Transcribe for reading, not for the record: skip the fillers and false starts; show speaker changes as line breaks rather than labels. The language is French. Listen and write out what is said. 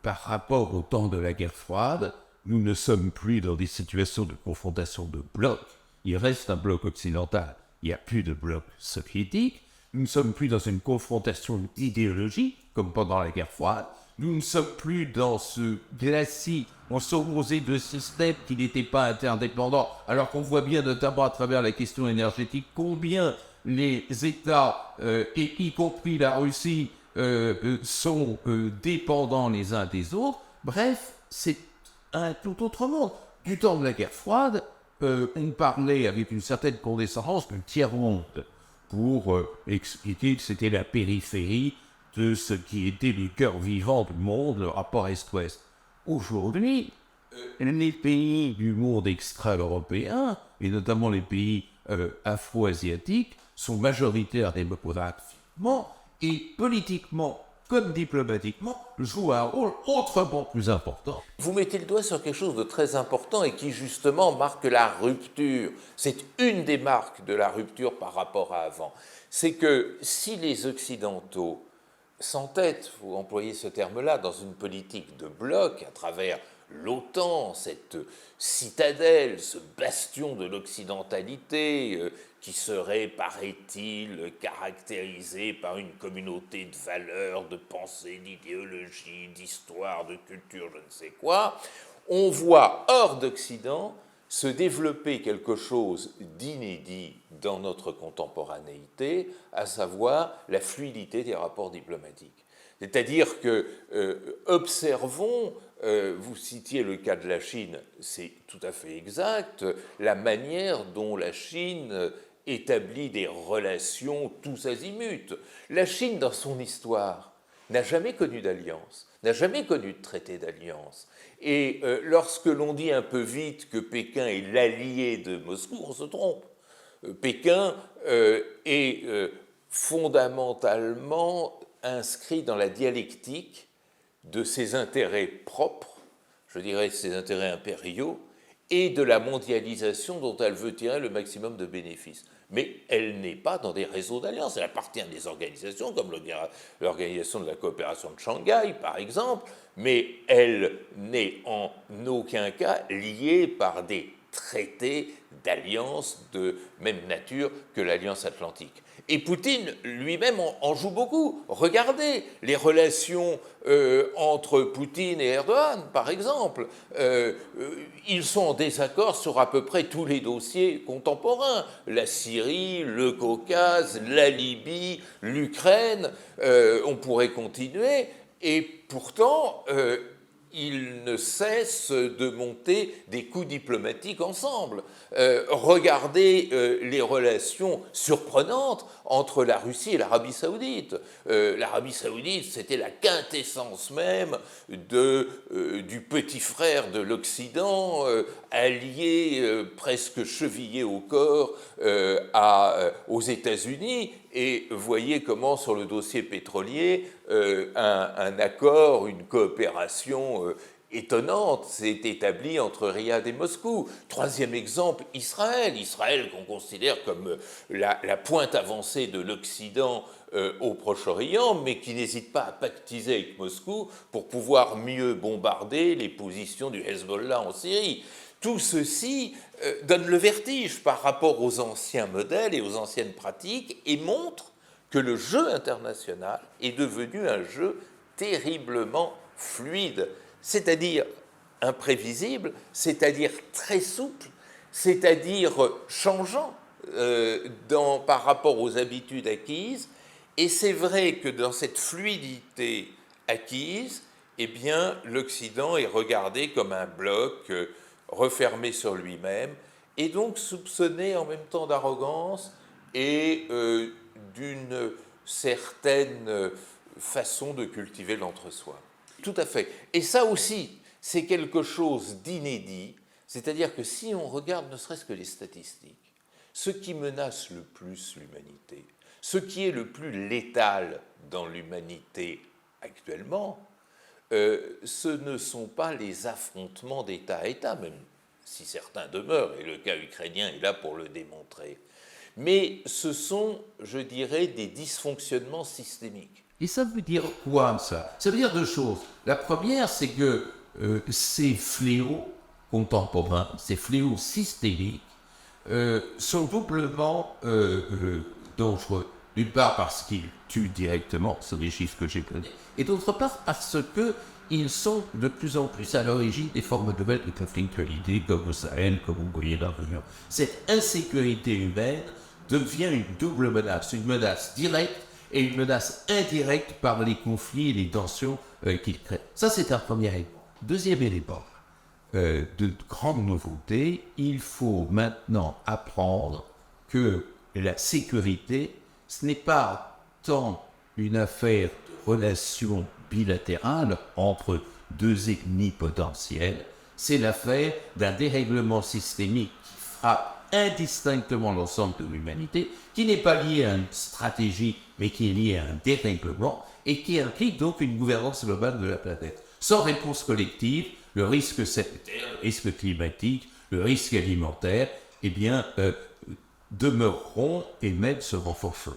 par rapport au temps de la guerre froide, nous ne sommes plus dans des situations de confrontation de blocs. Il reste un bloc occidental, il n'y a plus de bloc soviétique. Nous ne sommes plus dans une confrontation d'idéologie, comme pendant la guerre froide. Nous ne sommes plus dans ce glacis. On s'opposait de systèmes qui n'étaient pas interdépendants, alors qu'on voit bien, notamment à travers la question énergétique, combien les États, et y compris la Russie, sont dépendants les uns des autres. Bref, c'est un tout autre monde. Du temps de la guerre froide, on parlait avec une certaine condescendance du tiers-monde pour expliquer que c'était la périphérie de ce qui était le cœur vivant du monde, le rapport Est-Ouest. Aujourd'hui, les pays du monde extra-européen, et notamment les pays afro-asiatiques, sont majoritaires démographiquement et politiquement comme diplomatiquement jouent un rôle autrement plus important.
Vous mettez le doigt sur quelque chose de très important et qui justement marque la rupture. C'est une des marques de la rupture par rapport à avant. C'est que si les Occidentaux s'entêtent, vous employez ce terme-là, dans une politique de bloc à travers l'OTAN, cette citadelle, ce bastion de l'occidentalité qui serait, paraît-il, caractérisé par une communauté de valeurs, de pensée, d'idéologie, d'histoire, de culture, je ne sais quoi, on voit hors d'Occident se développer quelque chose d'inédit dans notre contemporanéité, à savoir la fluidité des rapports diplomatiques. C'est-à-dire que, observons, vous citiez le cas de la Chine, c'est tout à fait exact, la manière dont la Chine établit des relations tous azimuts. La Chine, dans son histoire, n'a jamais connu d'alliance, n'a jamais connu de traité d'alliance. Et lorsque l'on dit un peu vite que Pékin est l'allié de Moscou, on se trompe. Pékin est fondamentalement inscrit dans la dialectique de ses intérêts propres, je dirais ses intérêts impériaux, et de la mondialisation dont elle veut tirer le maximum de bénéfices. Mais elle n'est pas dans des réseaux d'alliance. Elle appartient à des organisations comme l'Organisation de la coopération de Shanghai, par exemple, mais elle n'est en aucun cas liée par des traités d'alliance de même nature que l'Alliance atlantique. Et Poutine lui-même en joue beaucoup. Regardez les relations entre Poutine et Erdogan, par exemple. Ils sont en désaccord sur à peu près tous les dossiers contemporains. La Syrie, le Caucase, la Libye, l'Ukraine, on pourrait continuer. Et pourtant, ils ne cessent de monter des coups diplomatiques ensemble. Regardez les relations surprenantes entre la Russie et l'Arabie saoudite. L'Arabie saoudite, c'était la quintessence même du petit frère de l'Occident, allié, presque chevillé au corps aux États-Unis. Et voyez comment, sur le dossier pétrolier, un accord, une coopération étonnante s'est établie entre Riyad et Moscou. Troisième exemple, Israël. Israël qu'on considère comme la pointe avancée de l'Occident au Proche-Orient, mais qui n'hésite pas à pactiser avec Moscou pour pouvoir mieux bombarder les positions du Hezbollah en Syrie. Tout ceci donne le vertige par rapport aux anciens modèles et aux anciennes pratiques et montre que le jeu international est devenu un jeu terriblement fluide, c'est-à-dire imprévisible, c'est-à-dire très souple, c'est-à-dire changeant par rapport aux habitudes acquises. Et c'est vrai que dans cette fluidité acquise, eh bien, l'Occident est regardé comme un bloc refermé sur lui-même, et donc soupçonné en même temps d'arrogance et d'une certaine façon de cultiver l'entre-soi. Tout à fait. Et ça aussi, c'est quelque chose d'inédit, c'est-à-dire que si on regarde ne serait-ce que les statistiques, ce qui menace le plus l'humanité, ce qui est le plus létal dans l'humanité actuellement, ce ne sont pas les affrontements d'État à État, même si certains demeurent, et le cas ukrainien est là pour le démontrer, mais ce sont, je dirais, des dysfonctionnements systémiques.
Et ça veut dire quoi, ça? Ça veut dire deux choses. La première, c'est que ces fléaux contemporains, ces fléaux systémiques, sont doublement dangereux. D'une part parce qu'ils tuent directement, c'est des chiffres que j'ai connus, et d'autre part parce qu'ils sont de plus en plus à l'origine des formes nouvelles de conflictualité, comme au Sahel, comme au Moyen-Orient. Cette insécurité humaine devient une double menace, une menace directe et une menace indirecte par les conflits et les tensions qu'ils créent. Ça, c'est un premier élément. Deuxième élément, de grande nouveauté, il faut maintenant apprendre que la sécurité, ce n'est pas tant une affaire de relations bilatérales entre deux ethnies potentielles, c'est l'affaire d'un dérèglement systémique qui frappe indistinctement l'ensemble de l'humanité, qui n'est pas lié à une stratégie, mais qui est lié à un dérèglement, et qui implique donc une gouvernance globale de la planète. Sans réponse collective, le risque sanitaire, le risque climatique, le risque alimentaire, eh bien, demeureront et même se renforceront.